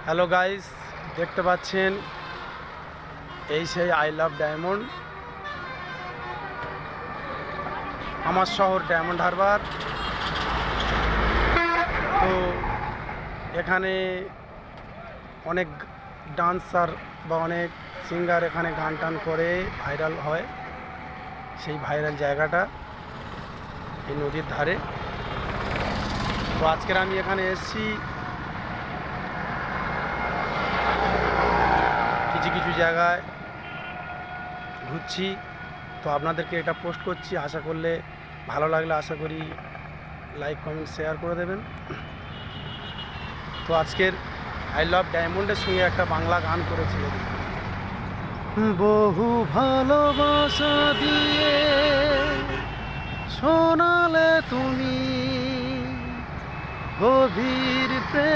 Hello guys, দেখতে পাচ্ছেন এই সেই আই লাভ ডায়মন্ড, আমার শহর ডায়মন্ড হারবার। তো এখানে অনেক ডান্সার বা অনেক সিঙ্গার এখানে গান টান করে ভাইরাল হয়। সেই ভাইরাল জায়গাটা এই নদীর ধারে। তো আজকের আমি এখানে এসেছি কিছু কিছু জায়গায় ঘুরছি, তো আপনাদেরকে এটা পোস্ট করছি। আশা করলে ভালো লাগলে আশা করি লাইক কমেন্ট শেয়ার করে দেবেন। তো আজকের আই লাভ ডায়মন্ডের সঙ্গে একটা বাংলা গান করেছি। বহু ভালোবাসা দিয়ে শোনালে তুমি গভীর প্রেম